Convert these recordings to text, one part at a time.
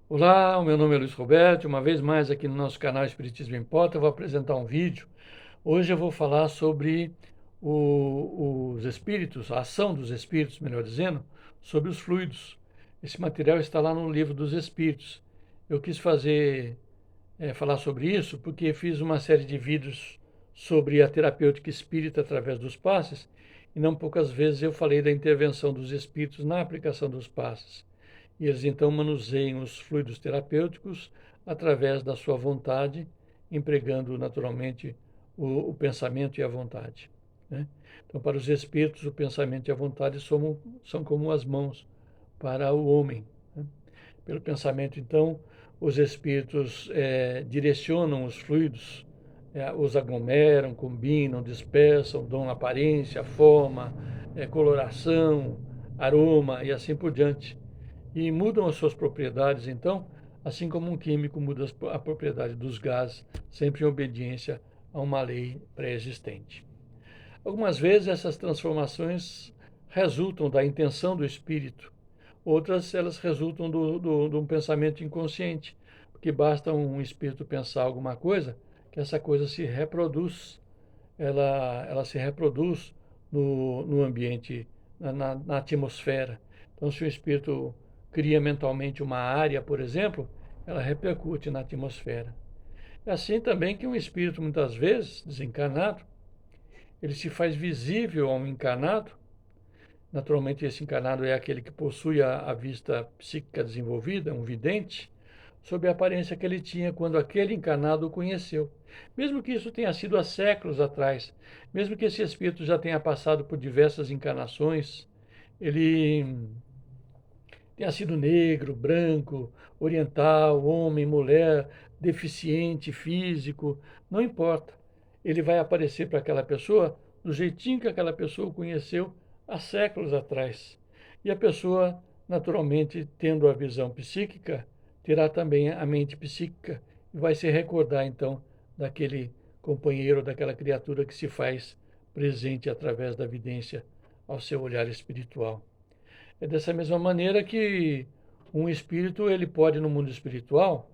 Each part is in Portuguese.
Olá, o meu nome é Luiz Roberto. Uma vez mais aqui no nosso canal Espiritismo em Pauta, eu vou apresentar um vídeo. Hoje eu vou falar sobre os espíritos, a ação dos espíritos, melhor dizendo, sobre os fluidos. Esse material está lá no livro dos Espíritos. Eu quis falar sobre isso porque fiz uma série de vídeos sobre a terapêutica espírita através dos passes e não poucas vezes eu falei da intervenção dos espíritos na aplicação dos passes. E eles então manuseiam os fluidos terapêuticos através da sua vontade, empregando naturalmente o pensamento e a vontade, né? Então, para os espíritos, o pensamento e a vontade são como as mãos para o homem, né? Pelo pensamento, então, os espíritos direcionam os fluidos, os aglomeram, combinam, dispersam, dão aparência, forma, coloração, aroma e assim por diante. E mudam as suas propriedades, então, assim como um químico muda a propriedade dos gases, sempre em obediência a uma lei pré-existente. Algumas vezes essas transformações resultam da intenção do espírito, outras elas resultam de um pensamento inconsciente, porque basta um espírito pensar alguma coisa que essa coisa se reproduz, ela se reproduz no ambiente, na atmosfera. Então, se o espírito cria mentalmente uma área, por exemplo, ela repercute na atmosfera. É assim também que um espírito, muitas vezes, desencarnado, ele se faz visível ao encarnado. Naturalmente, esse encarnado é aquele que possui a vista psíquica desenvolvida, um vidente, sob a aparência que ele tinha quando aquele encarnado o conheceu. Mesmo que isso tenha sido há séculos atrás, mesmo que esse espírito já tenha passado por diversas encarnações, ele tenha sido negro, branco, oriental, homem, mulher, deficiente, físico, não importa. Ele vai aparecer para aquela pessoa do jeitinho que aquela pessoa o conheceu há séculos atrás. E a pessoa, naturalmente, tendo a visão psíquica, terá também a mente psíquica e vai se recordar então daquele companheiro, daquela criatura que se faz presente através da vidência ao seu olhar espiritual. É dessa mesma maneira que um espírito, ele pode, no mundo espiritual,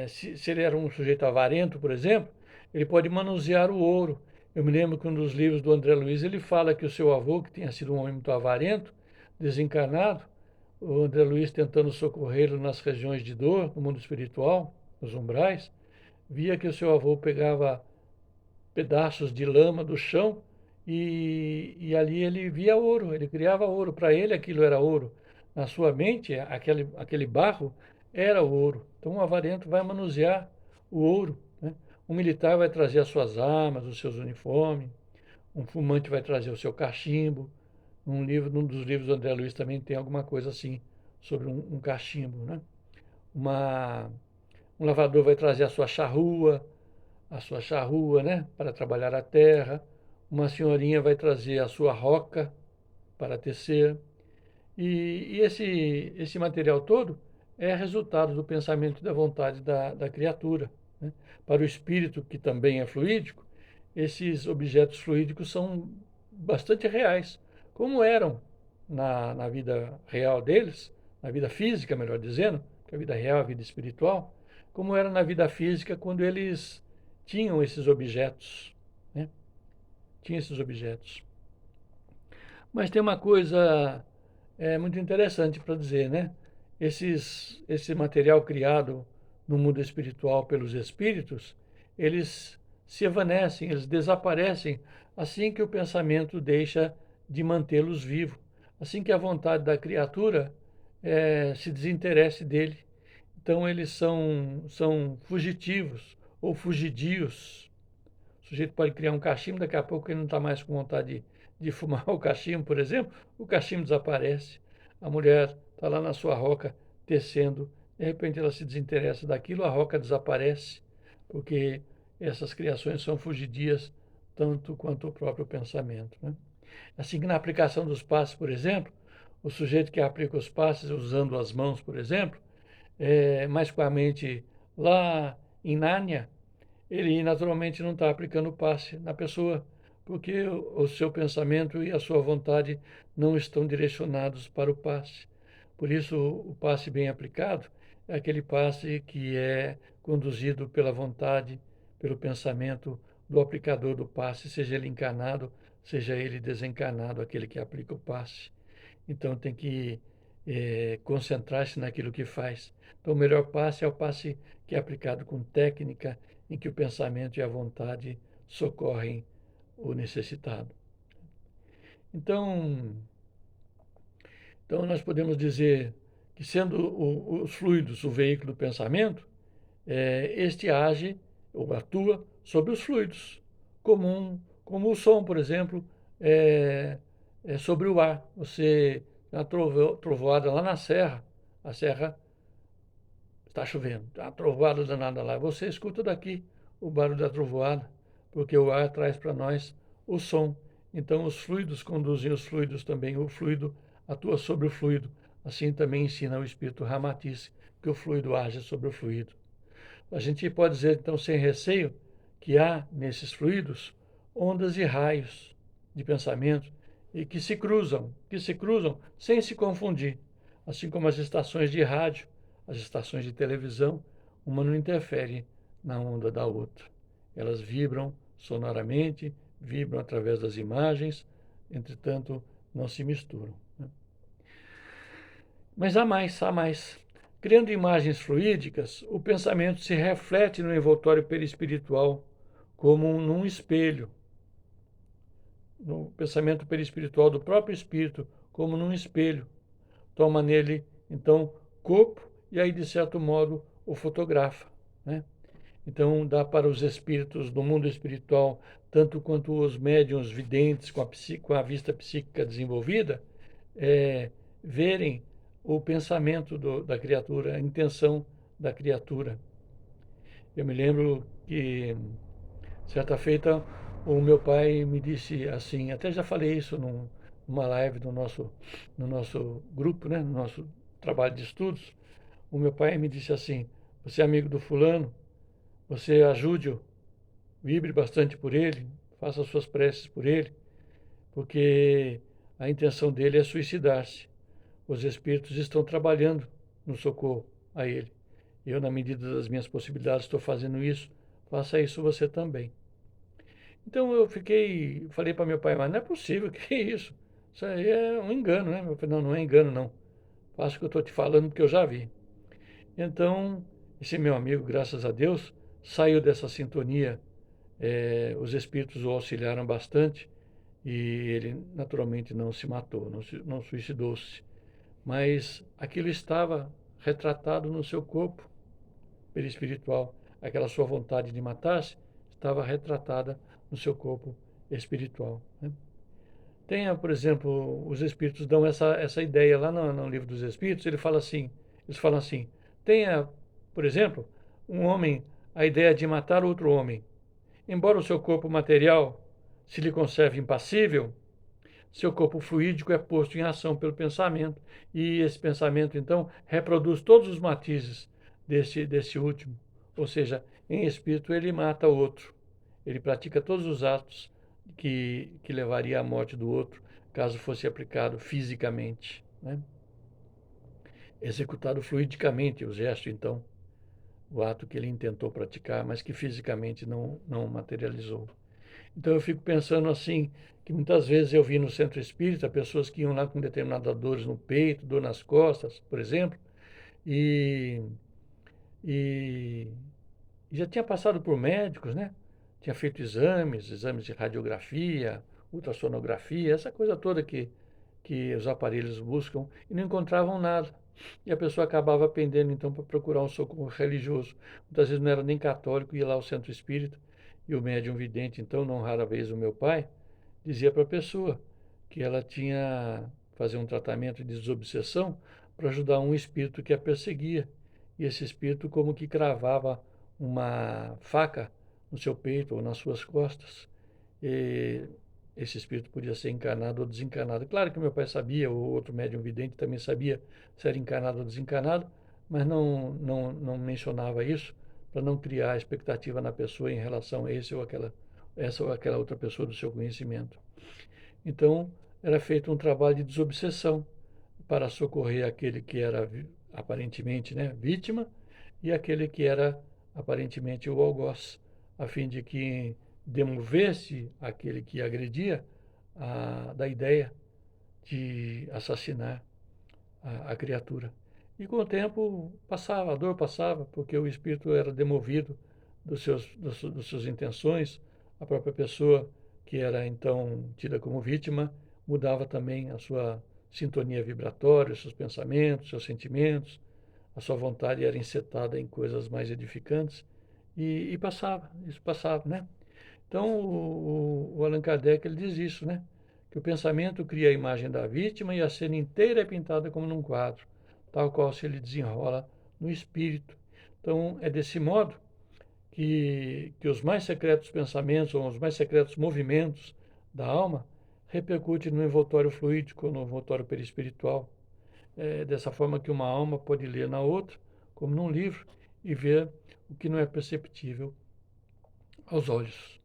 se ele era um sujeito avarento, por exemplo, ele pode manusear o ouro. Eu me lembro que um dos livros do André Luiz, ele fala que o seu avô, que tinha sido um homem muito avarento, desencarnado, o André Luiz tentando socorrê-lo nas regiões de dor, no mundo espiritual, nos umbrais, via que o seu avô pegava pedaços de lama do chão e ali ele via ouro, ele criava ouro. Para ele aquilo era ouro. Na sua mente, aquele barro era o ouro. Então o avarento vai manusear o ouro, né? Um militar vai trazer as suas armas, os seus uniformes, um fumante vai trazer o seu cachimbo. Num dos livros do André Luiz também tem alguma coisa assim sobre um cachimbo, né? Uma, um lavrador vai trazer a sua charrua, né, para trabalhar a terra. Uma senhorinha vai trazer a sua roca para tecer. E esse material todo é resultado do pensamento e da vontade da criatura, né? Para o espírito, que também é fluídico, esses objetos fluídicos são bastante reais, como eram na vida real deles, na vida física, melhor dizendo, que a vida real é a vida espiritual, como era na vida física quando eles tinham esses objetos, né? Tinham esses objetos. Mas tem uma coisa muito interessante para dizer, né? Esse material criado no mundo espiritual pelos espíritos, eles se evanecem, eles desaparecem assim que o pensamento deixa de mantê-los vivos, assim que a vontade da criatura se desinteresse dele. Então eles são fugitivos ou fugidios. O sujeito pode criar um cachimbo, daqui a pouco ele não está mais com vontade de fumar o cachimbo, por exemplo, o cachimbo desaparece. A mulher está lá na sua roca tecendo, de repente ela se desinteressa daquilo, a roca desaparece, porque essas criações são fugidias tanto quanto o próprio pensamento, né? Assim que na aplicação dos passes, por exemplo, o sujeito que aplica os passes usando as mãos, por exemplo, mais com a mente lá em Nárnia, ele naturalmente não está aplicando o passe na pessoa, porque o seu pensamento e a sua vontade não estão direcionados para o passe. Por isso, o passe bem aplicado é aquele passe que é conduzido pela vontade, pelo pensamento do aplicador do passe, seja ele encarnado, seja ele desencarnado, aquele que aplica o passe. Então tem que concentrar-se naquilo que faz. Então o melhor passe é o passe que é aplicado com técnica, em que o pensamento e a vontade socorrem o necessitado. Então, nós podemos dizer que, sendo os fluidos o veículo do pensamento, este age ou atua sobre os fluidos, como o som, por exemplo, é sobre o ar. Você tem uma trovoada lá na serra, a serra está chovendo, tem uma trovoada danada lá. Você escuta daqui o barulho da trovoada, porque o ar traz para nós o som. Então, os fluidos conduzem os fluidos também, o fluido atua sobre o fluido. Assim também ensina o espírito Ramatice, que o fluido age sobre o fluido. A gente pode dizer, então, sem receio, que há nesses fluidos ondas e raios de pensamento e que se cruzam sem se confundir, assim como as estações de rádio, as estações de televisão, uma não interfere na onda da outra. Elas vibram sonoramente, vibram através das imagens, entretanto, não se misturam, né? Mas há mais, há mais. Criando imagens fluídicas, o pensamento se reflete no envoltório perispiritual como num espelho, no pensamento perispiritual do próprio espírito, como num espelho. Toma nele, então, corpo e aí, de certo modo, o fotografa, né? Então, dá para os espíritos do mundo espiritual, tanto quanto os médiuns videntes com a vista psíquica desenvolvida, verem o pensamento da criatura, a intenção da criatura. Eu me lembro que, certa feita, o meu pai me disse assim, até já falei isso numa live no nosso grupo, né, no nosso trabalho de estudos. O meu pai me disse assim: você é amigo do fulano, você ajude-o, vibre bastante por ele, faça suas preces por ele, porque a intenção dele é suicidar-se. Os espíritos estão trabalhando no socorro a ele. Eu, na medida das minhas possibilidades, estou fazendo isso. Faça isso você também. Então eu falei para meu pai, mas não é possível, que é isso? Isso aí é um engano, né? Eu falei, não, não é engano, não. Faça o que eu estou te falando, porque eu já vi. Então, esse meu amigo, graças a Deus, saiu dessa sintonia. Os espíritos o auxiliaram bastante e ele naturalmente não se matou, não suicidou-se. Mas aquilo estava retratado no seu corpo perispiritual. Aquela sua vontade de matar-se estava retratada no seu corpo espiritual, né? Tenha, por exemplo, os espíritos dão essa ideia lá no livro dos espíritos, eles falam assim, tenha, por exemplo, um homem a ideia de matar outro homem. Embora o seu corpo material se lhe conserve impassível, seu corpo fluídico é posto em ação pelo pensamento, e esse pensamento, então, reproduz todos os matizes desse último. Ou seja, em espírito ele mata o outro. Ele pratica todos os atos que levaria à morte do outro, caso fosse aplicado fisicamente, né? Executado fluidicamente o gesto, então, o ato que ele intentou praticar, mas que fisicamente não materializou. Então eu fico pensando assim, que muitas vezes eu vi no centro espírita pessoas que iam lá com determinadas dores no peito, dor nas costas, por exemplo, e, e, e já tinha passado por médicos, né? Tinha feito exames de radiografia, ultrassonografia, essa coisa toda que os aparelhos buscam, e não encontravam nada. E a pessoa acabava pendendo, então, para procurar um socorro religioso. Muitas vezes não era nem católico, ia lá ao centro espírita, e o médium vidente, então, não rara vez o meu pai, dizia para a pessoa que ela tinha fazer um tratamento de desobsessão para ajudar um espírito que a perseguia. E esse espírito como que cravava uma faca no seu peito ou nas suas costas. E esse espírito podia ser encarnado ou desencarnado. Claro que meu pai sabia, o outro médium vidente também sabia se era encarnado ou desencarnado, mas não mencionava isso para não criar expectativa na pessoa em relação a essa ou aquela outra pessoa do seu conhecimento. Então, era feito um trabalho de desobsessão para socorrer aquele que era aparentemente, né, vítima e aquele que era aparentemente o algoz, a fim de que demovesse aquele que agredia da ideia de assassinar a criatura. E com o tempo passava, a dor passava, porque o espírito era demovido das suas intenções, a própria pessoa que era então tida como vítima mudava também a sua sintonia vibratória, os seus pensamentos, seus sentimentos, a sua vontade era insetada em coisas mais edificantes e passava, isso passava, né? Então o Allan Kardec ele diz isso, né? Que o pensamento cria a imagem da vítima e a cena inteira é pintada como num quadro, tal qual se ele desenrola no espírito. Então é desse modo que os mais secretos pensamentos ou os mais secretos movimentos da alma repercutem no envoltório fluídico, no envoltório perispiritual. É dessa forma que uma alma pode ler na outra, como num livro, e ver o que não é perceptível aos olhos.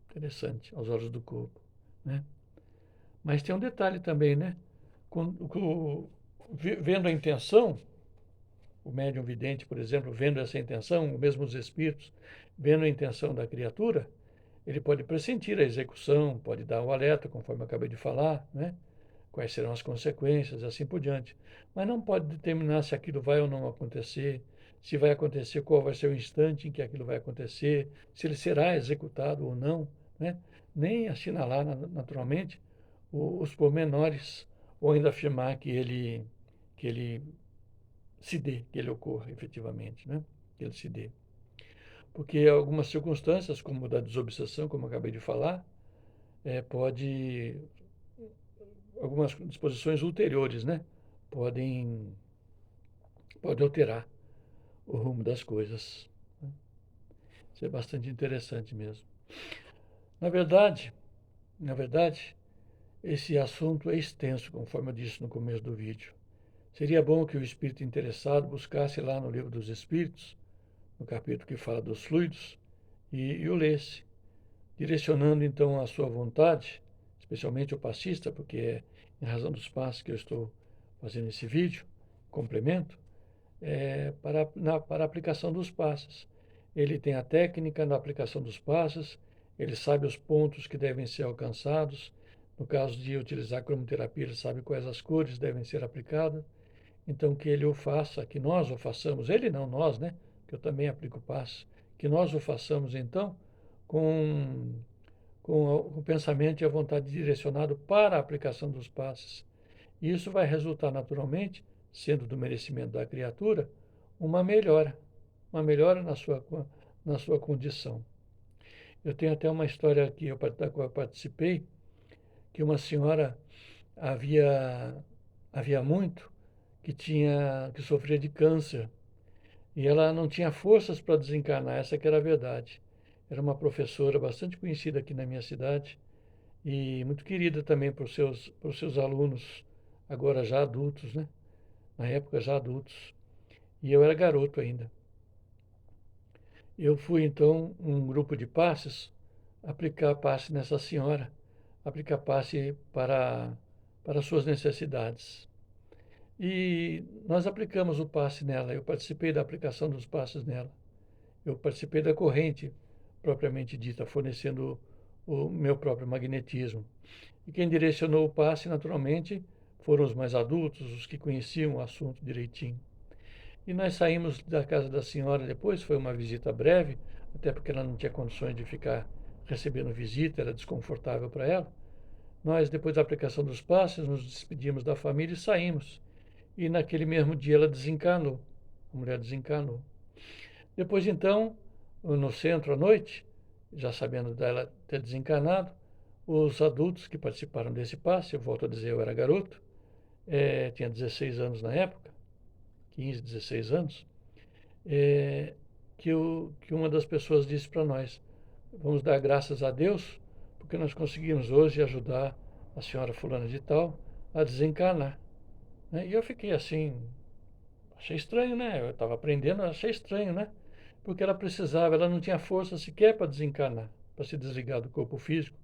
Interessante, aos olhos do corpo, né? Mas tem um detalhe também, né? Vendo a intenção, o médium vidente, por exemplo, vendo essa intenção, mesmo os espíritos, vendo a intenção da criatura, ele pode pressentir a execução, pode dar o alerta, conforme eu acabei de falar, né? Quais serão as consequências, assim por diante. Mas não pode determinar se aquilo vai ou não acontecer, se vai acontecer, qual vai ser o instante em que aquilo vai acontecer, se ele será executado ou não, né? Nem assinalar naturalmente os pormenores, ou ainda afirmar que ele se dê, que ele ocorra efetivamente, né? Que ele se dê. Porque algumas circunstâncias, como da desobsessão, como eu acabei de falar, pode algumas disposições ulteriores, né? Podem, podem alterar o rumo das coisas, né? Isso é bastante interessante mesmo. Na verdade, na verdade, esse assunto é extenso, conforme eu disse no começo do vídeo. Seria bom que o espírito interessado buscasse lá no Livro dos Espíritos, no capítulo que fala dos fluidos, e o lesse, direcionando então a sua vontade, especialmente o passista, porque é em razão dos passos que eu estou fazendo esse vídeo, complemento, para a aplicação dos passos. Ele tem a técnica na aplicação dos passos, ele sabe os pontos que devem ser alcançados. No caso de utilizar a cromoterapia, ele sabe quais as cores devem ser aplicadas. Então, que ele o faça, que nós o façamos, ele não, nós, né? Que eu também aplico passos, que nós o façamos então com, com o pensamento e a vontade direcionado para a aplicação dos passos. E isso vai resultar naturalmente, sendo do merecimento da criatura, uma melhora na sua condição. Eu tenho até uma história aqui da qual eu participei, que uma senhora havia muito que sofria de câncer e ela não tinha forças para desencarnar, essa que era a verdade. Era uma professora bastante conhecida aqui na minha cidade e muito querida também por seus alunos, agora já adultos, né? Na época já adultos. E eu era garoto ainda. Eu fui então um grupo de passes aplicar passe nessa senhora, aplicar passe para suas necessidades. E nós aplicamos o passe nela, eu participei da aplicação dos passes nela. Eu participei da corrente propriamente dita, fornecendo o meu próprio magnetismo. E quem direcionou o passe, naturalmente, foram os mais adultos, os que conheciam o assunto direitinho. E nós saímos da casa da senhora depois, foi uma visita breve, até porque ela não tinha condições de ficar recebendo visita, era desconfortável para ela. Nós, depois da aplicação dos passes, nos despedimos da família e saímos. E naquele mesmo dia ela desencarnou, a mulher desencarnou. Depois então, no centro à noite, já sabendo dela ter desencarnado, os adultos que participaram desse passe, eu volto a dizer, eu era garoto, tinha 16 anos na época, 15, 16 anos, que uma das pessoas disse para nós, vamos dar graças a Deus, porque nós conseguimos hoje ajudar a senhora fulana de tal a desencarnar, né? E eu fiquei assim, achei estranho, né? Eu estava aprendendo, achei estranho, né? Porque ela não tinha força sequer para desencarnar, para se desligar do corpo físico.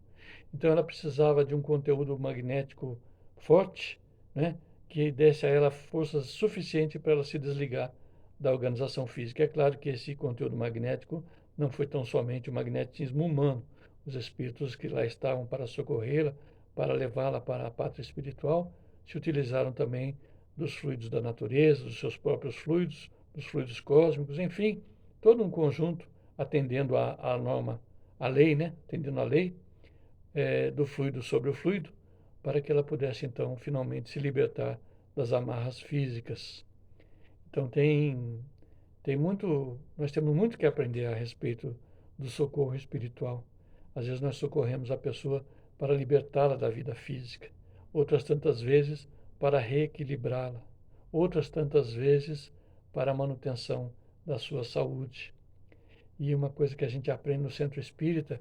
Então ela precisava de um conteúdo magnético forte, né? que desse a ela força suficiente para ela se desligar da organização física. É claro que esse conteúdo magnético não foi tão somente o magnetismo humano, os espíritos que lá estavam para socorrê-la, para levá-la para a pátria espiritual, se utilizaram também dos fluidos da natureza, dos seus próprios fluidos, dos fluidos cósmicos, enfim, todo um conjunto atendendo à norma, à lei, né? Atendendo à lei do fluido sobre o fluido, para que ela pudesse então finalmente se libertar das amarras físicas. Então nós temos muito que aprender a respeito do socorro espiritual. Às vezes nós socorremos a pessoa para libertá-la da vida física, outras tantas vezes para reequilibrá-la, outras tantas vezes para a manutenção da sua saúde. E uma coisa que a gente aprende no centro espírita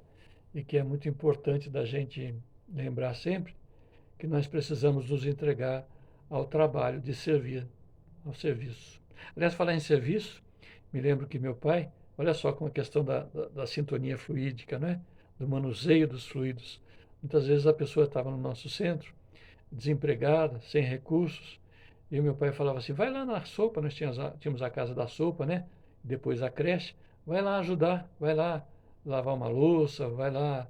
e que é muito importante da gente lembrar sempre, que nós precisamos nos entregar ao trabalho de servir, ao serviço. Aliás, falar em serviço, me lembro que meu pai, olha só com a questão da sintonia fluídica, né? Do manuseio dos fluidos. Muitas vezes a pessoa estava no nosso centro, desempregada, sem recursos, e o meu pai falava assim, vai lá na sopa, nós tínhamos a casa da sopa, né? Depois a creche, vai lá ajudar, vai lá lavar uma louça, vai lá,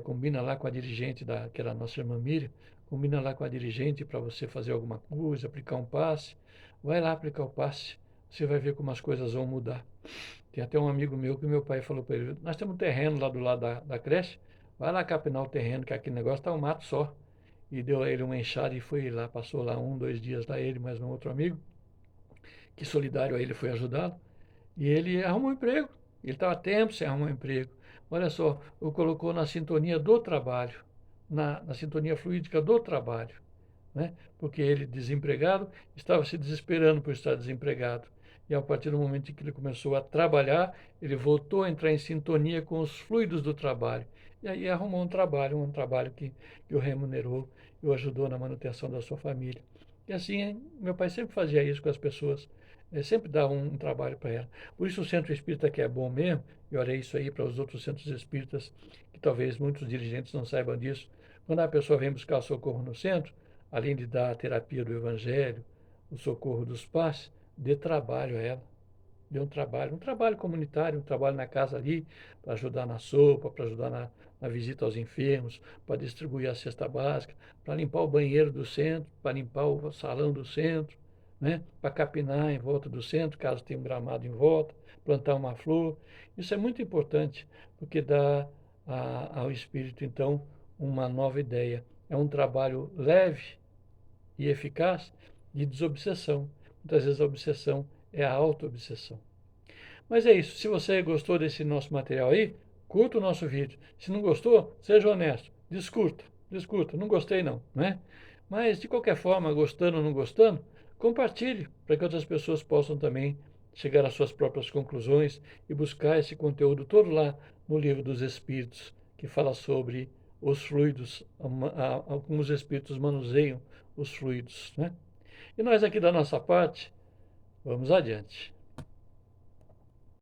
combina lá com a dirigente, que era a nossa irmã Miriam, combina lá com a dirigente para você fazer alguma coisa, aplicar um passe, vai lá aplicar o passe, você vai ver como as coisas vão mudar. Tem até um amigo meu que meu pai falou para ele, nós temos um terreno lá do lado da creche, vai lá capinar o terreno, que aquele negócio está um mato só. E deu a ele uma enxada e foi lá, passou lá 1, 2 dias lá, ele mais um outro amigo, que solidário a ele foi ajudá-lo, e ele arrumou um emprego. Ele estava tempo sem arrumar um emprego. Olha só, o colocou na sintonia do trabalho, na sintonia fluídica do trabalho, né? Porque ele, desempregado, estava se desesperando por estar desempregado. E a partir do momento em que ele começou a trabalhar, ele voltou a entrar em sintonia com os fluidos do trabalho. E aí arrumou um trabalho que o remunerou e o ajudou na manutenção da sua família. E assim, meu pai sempre fazia isso com as pessoas, sempre dava um trabalho para ela. Por isso o centro espírita que é bom mesmo, e olha isso aí para os outros centros espíritas, que talvez muitos dirigentes não saibam disso, quando a pessoa vem buscar socorro no centro, além de dar a terapia do Evangelho, o socorro dos passes, dê trabalho a ela. Dê um trabalho comunitário, um trabalho na casa ali, para ajudar na sopa, para ajudar na visita aos enfermos, para distribuir a cesta básica, para limpar o banheiro do centro, para limpar o salão do centro, né? Para capinar em volta do centro, caso tenha um gramado em volta, plantar uma flor. Isso é muito importante, porque dá ao espírito, então, uma nova ideia. É um trabalho leve e eficaz de desobsessão. Muitas vezes a obsessão é a auto-obsessão. Mas é isso. Se você gostou desse nosso material aí, curta o nosso vídeo. Se não gostou, seja honesto. Descurta, descurta. Não gostei não, né? Mas, de qualquer forma, gostando ou não gostando, compartilhe para que outras pessoas possam também chegar às suas próprias conclusões e buscar esse conteúdo todo lá no Livro dos Espíritos, que fala sobre os fluidos, como os espíritos manuseiam os fluidos, né? E nós aqui da nossa parte, vamos adiante.